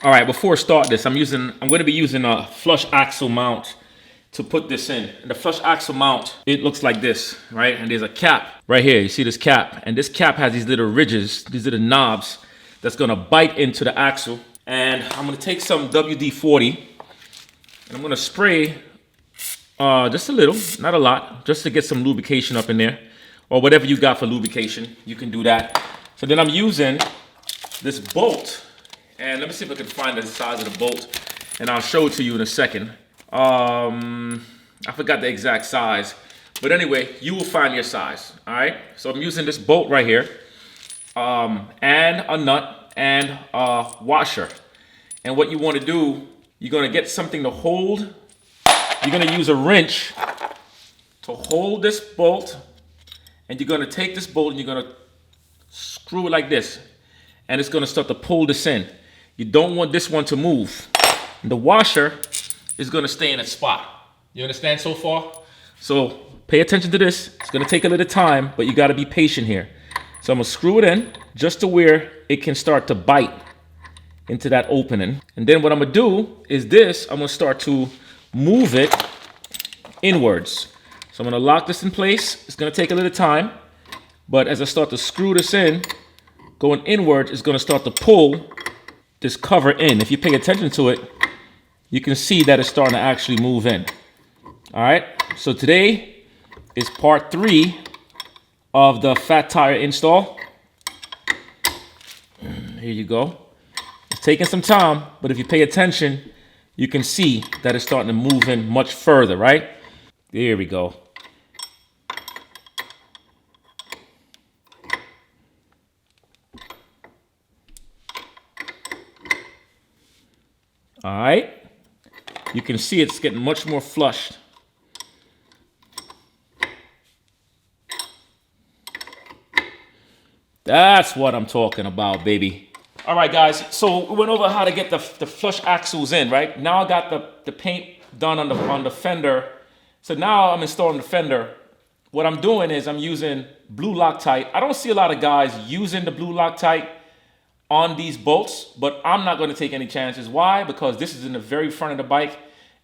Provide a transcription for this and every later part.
All right, before I start this, I'm going to be using a flush axle mount to put this in. And the flush axle mount, it looks like this, right? And there's a cap right here. You see this cap? And this cap has these little ridges, these little knobs that's gonna bite into the axle. And I'm gonna take some WD-40 and I'm gonna spray just a little, not a lot, just to get some lubrication up in there. Or whatever you got for lubrication, you can do that. So then I'm using this bolt. And let me see if I can find the size of the bolt, and I'll show it to you in a second. I forgot the exact size, but anyway, you will find your size. All right. So I'm using this bolt right here, and a nut and a washer. And what you want to do, you're gonna get something to hold. You're gonna use a wrench to hold this bolt, and you're gonna take this bolt and you're gonna screw it like this, and it's gonna start to pull this in. You don't want this one to move. And the washer is gonna stay in its spot. You understand so far? So pay attention to this. It's gonna take a little time, but you gotta be patient here. So I'm gonna screw it in just to where it can start to bite into that opening. And then what I'm gonna do is this, I'm gonna start to move it inwards. So I'm gonna lock this in place. It's gonna take a little time, but as I start to screw this in, going inward, it's gonna start to pull this cover in. If you pay attention to it, you can see that it's starting to actually move in. All right, so today is part 3 of the fat tire install. Here you go. It's taking some time, but if you pay attention, you can see that it's starting to move in much further, right? There we go. All right, you can see it's getting much more flushed. That's what I'm talking about, baby. All right, guys, so we went over how to get the flush axles in, right? Now I got the paint done on the fender. So now I'm installing the fender. What I'm doing is I'm using blue Loctite. I don't see a lot of guys using the blue Loctite on these bolts, but I'm not going to take any chances. Why? Because this is in the very front of the bike,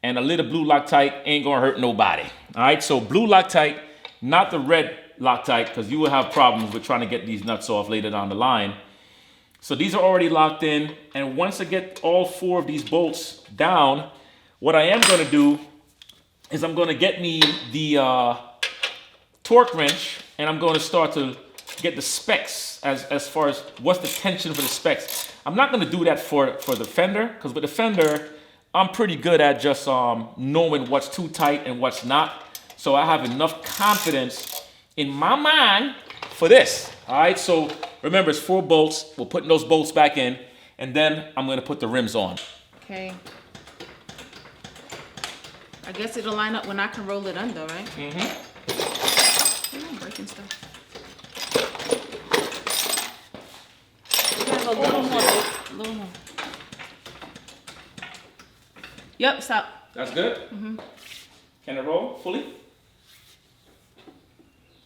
and a little blue Loctite ain't going to hurt nobody. All right, so blue Loctite, not the red Loctite, because you will have problems with trying to get these nuts off later down the line. So these are already locked in, and once I get all 4 of these bolts down, what I am going to do is I'm going to get me the torque wrench, and I'm going to start to get the specs as far as what's the tension for the specs. I'm not going to do that for the fender, because with the fender, I'm pretty good at just knowing what's too tight and what's not. So I have enough confidence in my mind for this. All right, so remember, it's 4 bolts. We're putting those bolts back in, and then I'm going to put the rims on. Okay. I guess it'll line up when I can roll it under, right? Mm-hmm. I'm breaking stuff. A little more, a little more. Yep, stop. That's good? Mm-hmm. Can it roll fully?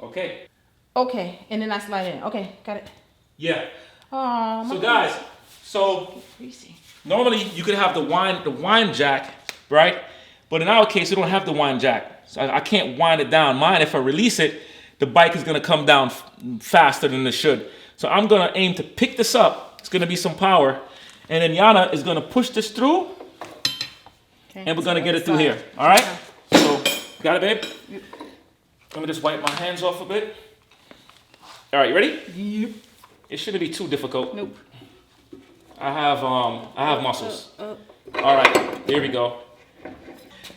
Okay. Okay, and then I slide in. Okay, got it. Yeah. Oh, so guys, so greasy. Normally you could have the wind jack, right? But in our case, we don't have the wind jack. So I can't wind it down. Mine, if I release it, the bike is gonna come down faster than it should. So I'm gonna aim to pick this up. It's gonna be some power. And then Yana is gonna push this through. Okay, and we're gonna get it through here. All right? So, got it, babe? Yep. Let me just wipe my hands off a bit. All right, you ready? Yep. It shouldn't be too difficult. Nope. I have muscles. All right, here we go.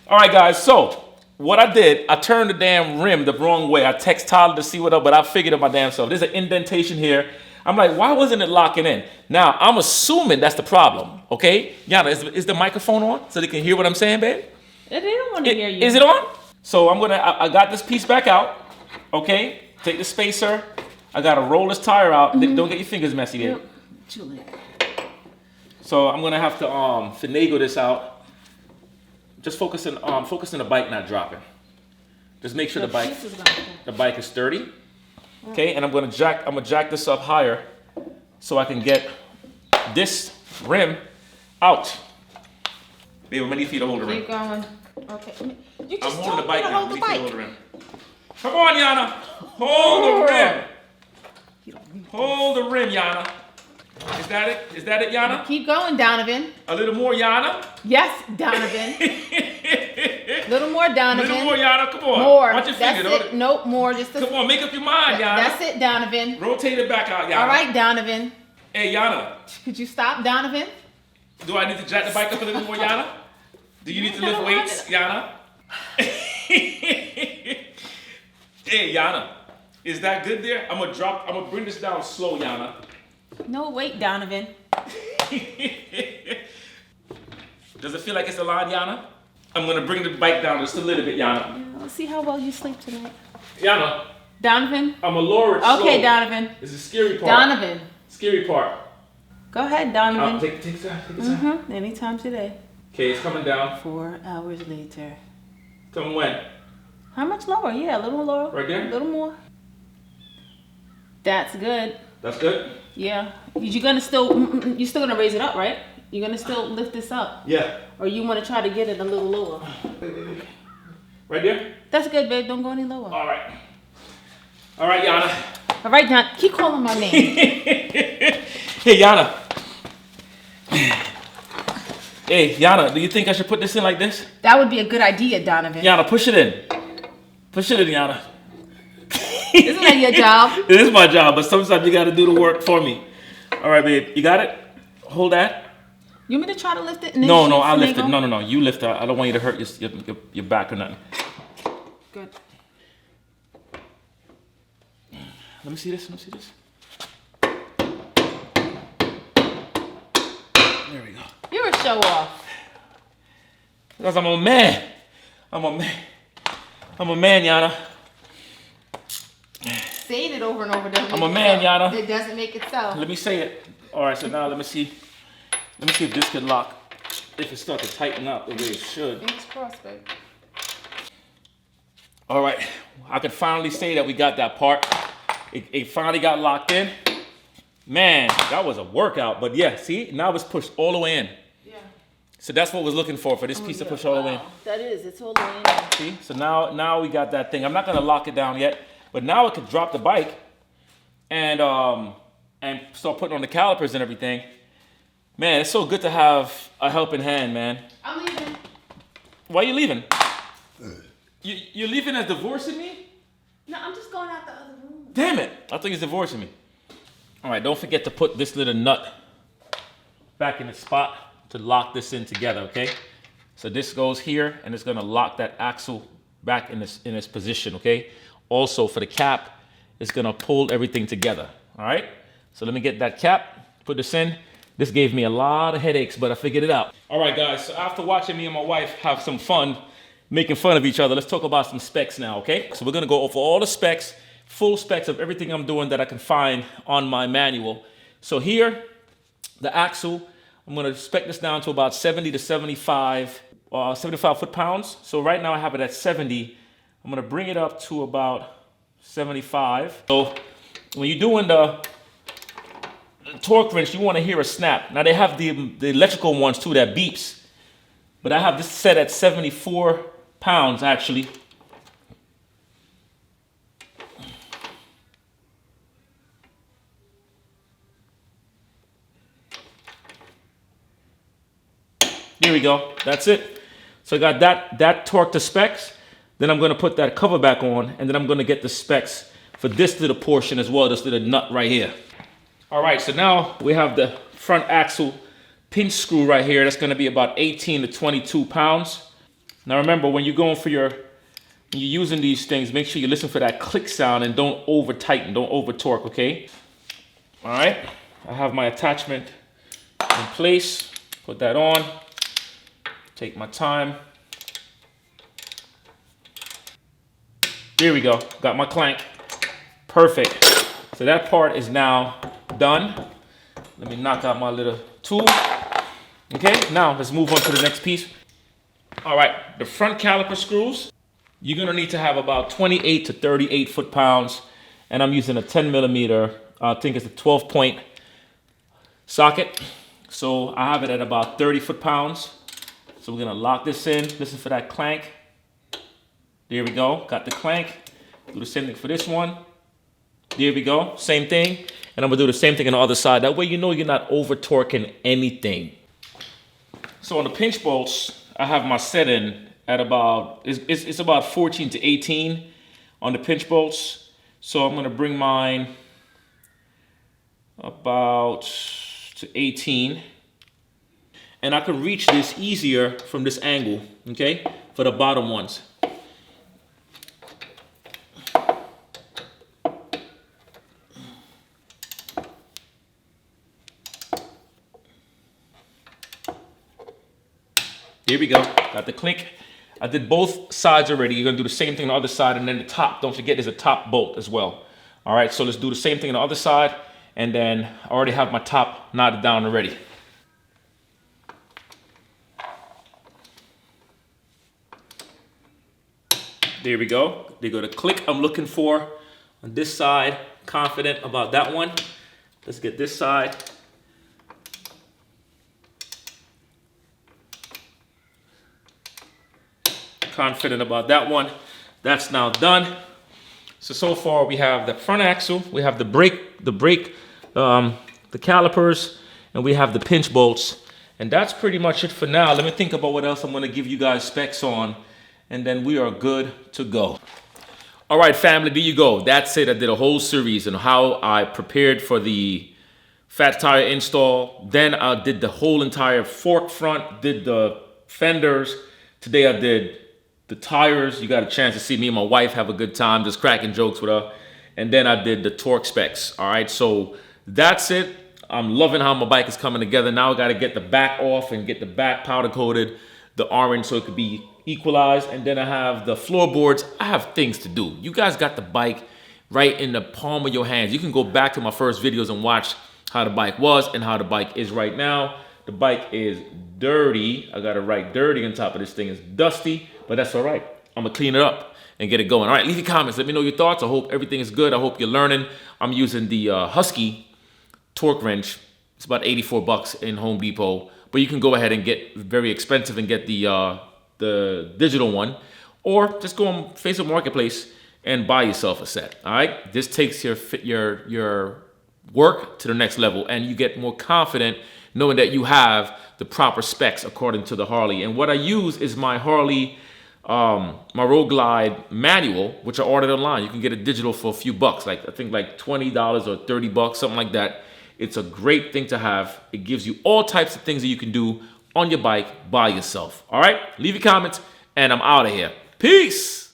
All right, guys, so what I did, I turned the damn rim the wrong way. I text Tyler to see what up, but I figured it my damn self. There's an indentation here. I'm like, why wasn't it locking in? Now, I'm assuming that's the problem, okay? Yana, is the microphone on so they can hear what I'm saying, babe? They don't want to hear you. Is it on? So I got this piece back out, okay? Take the spacer. I gotta roll this tire out. Mm-hmm. Don't get your fingers messy, babe. Yep. Too late. So I'm gonna have to finagle this out. Just focusing the bike not dropping. Just make sure the bike is sturdy. Okay, and I'm gonna jack this up higher so I can get this rim Out. Babe, how many feet to hold the rim? Keep going. Okay. You I'm just holding the told me bike to now. hold How the many feet to hold bike. the rim? Come on, Yana. Hold the rim. Hold the rim, Yana. Is that it? Is that it, Yana? Keep going, Donovan. A little more, Yana. Yes, Donovan. Little more, A Donovan. little more, Yana. Come on. More. Watch your finger. That's it. Nope, more. Just Come on, make up your mind, Yana. That's it, Donovan. Rotate it back out, Yana. All right, Donovan. Hey, Yana. Could you stop, Donovan? Do I need to jack the bike up a little more, Yana? Do you need to lift weights, Yana? Hey, Yana. Is that good there? I'm gonna bring this down slow, Yana. No, wait, Donovan. Does it feel like it's a line, Yana? I'm gonna bring the bike down just a little bit, Yana. Yeah, let's see how well you sleep tonight. Yana, Donovan? I'm gonna lower it slow. Okay, Donovan. It's the scary part. Donovan. Scary part. Go ahead, Donovan. Take it down, take it down. Anytime today. Okay, it's coming down. 4 hours later. Tell me when. How much lower? Yeah, a little lower. Right there? A little more. That's good. That's good? Yeah. You're still gonna raise it up, right? You're gonna still lift this up. Yeah. Or you wanna try to get it a little lower. Right there? That's good, babe. Don't go any lower. All right. All right, Yana. All right, Don. Keep calling my name. Hey, Yana. Hey, Yana, do you think I should put this in like this? That would be a good idea, Donovan. Yana, push it in. Push it in, Yana. Isn't that your job? It is my job, but sometimes you gotta do the work for me. All right, babe. You got it? Hold that. You want me to try to lift it? No, I'll lift it. No. You lift it. I don't want you to hurt your back or nothing. Good. Let me see this. There we go. You're a show off. Because I'm a man. I'm a man, Yana. Saying it over and over doesn't I'm make a man, itself. Yana. It doesn't make itself. Let me say it. All right, so now let me see if this can lock. If it starts to tighten up the way it should. Fingers crossed, babe. All right, I could finally say that we got that part. It finally got locked in. Man, that was a workout. But yeah, see, now it's pushed all the way in. Yeah. So that's what we're looking for this piece to push all the way in. That is. It's all the way in. See, so now we got that thing. I'm not gonna lock it down yet, but now I could drop the bike and start putting on the calipers and everything. Man, it's so good to have a helping hand, man. I'm leaving. Why are you leaving? You're leaving as divorcing me? No, I'm just going out the other room. Damn it! I think he's divorcing me. All right, don't forget to put this little nut back in its spot to lock this in together, okay? So this goes here, and it's gonna lock that axle back in its position, okay? Also, for the cap, it's gonna pull everything together, all right? So let me get that cap, put this in. This gave me a lot of headaches, but I figured it out. All right, guys, so after watching me and my wife have some fun making fun of each other, let's talk about some specs now, okay? So we're gonna go over all the specs, full specs of everything I'm doing that I can find on my manual. So here, the axle, I'm gonna spec this down to about 70 to 75 foot-pounds. So right now I have it at 70. I'm gonna bring it up to about 75. So when you're doing the torque wrench, you wanna hear a snap. Now they have the electrical ones too that beeps, but I have this set at 74 pounds actually. Here we go, that's it. So I got that torque to specs. Then I'm gonna put that cover back on, and then I'm gonna get the specs for this little portion as well, this little nut right here. All right, so now we have the front axle pinch screw right here. That's gonna be about 18 to 22 pounds. Now remember, when you're using these things, make sure you listen for that click sound and don't over tighten, don't over torque, okay? All right, I have my attachment in place, put that on, take my time. Here we go, got my clank, perfect. So that part is now done. Let me knock out my little tool. Okay, now let's move on to the next piece. All right, the front caliper screws, you're gonna need to have about 28 to 38 foot-pounds, and I'm using a 10 millimeter, I think it's a 12-point socket. So I have it at about 30 foot-pounds. So we're gonna lock this in. Listen for that clank. There we go, got the clank. Do the same thing for this one. There we go, same thing. And I'm gonna do the same thing on the other side. That way you know you're not over torquing anything. So on the pinch bolts, I have my setting at about, it's about 14 to 18 on the pinch bolts. So I'm gonna bring mine about to 18. And I can reach this easier from this angle, okay? For the bottom ones. Here we go, got the clink. I did both sides already. You're gonna do the same thing on the other side, and then the top, don't forget there's a top bolt as well. All right, so let's do the same thing on the other side, and then I already have my top knotted down already. There we go. They go the click I'm looking for on this side. Confident about that one. Let's get this side. Confident about that one. That's now done. So far we have the front axle, we have the brake, the calipers, and we have the pinch bolts. And that's pretty much it for now. Let me think about what else I'm gonna give you guys specs on, and then we are good to go. All right, family, there you go. That's it. I did a whole series on how I prepared for the fat tire install. Then I did the whole entire fork front, did the fenders. Today I did the tires. You got a chance to see me and my wife have a good time, just cracking jokes with her. And then I did the torque specs. All right, so that's it. I'm loving how my bike is coming together. Now I got to get the back off and get the back powder coated, the orange, so it could be equalized. And then I have the floorboards. I have things to do. You guys got the bike right in the palm of your hands. You can go back to my first videos and watch how the bike was and how the bike is right now. The bike is dirty. I got to write dirty on top of this thing. It's dusty, but that's all right. I'm gonna clean it up and get it going. All right, leave your comments. Let me know your thoughts. I hope everything is good. I hope you're learning. I'm using the Husky torque wrench. It's about 84 bucks in Home Depot, but you can go ahead and get very expensive and get the digital one, or just go on Facebook Marketplace and buy yourself a set. All right, this takes your work to the next level, and you get more confident knowing that you have the proper specs according to the Harley. And what I use is my Harley, my Road Glide manual, which I ordered online. You can get it digital for a few bucks, like I think like $20 or 30 bucks, something like that. It's a great thing to have. It gives you all types of things that you can do on your bike by yourself. All right, leave your comments, and I'm out of here. Peace.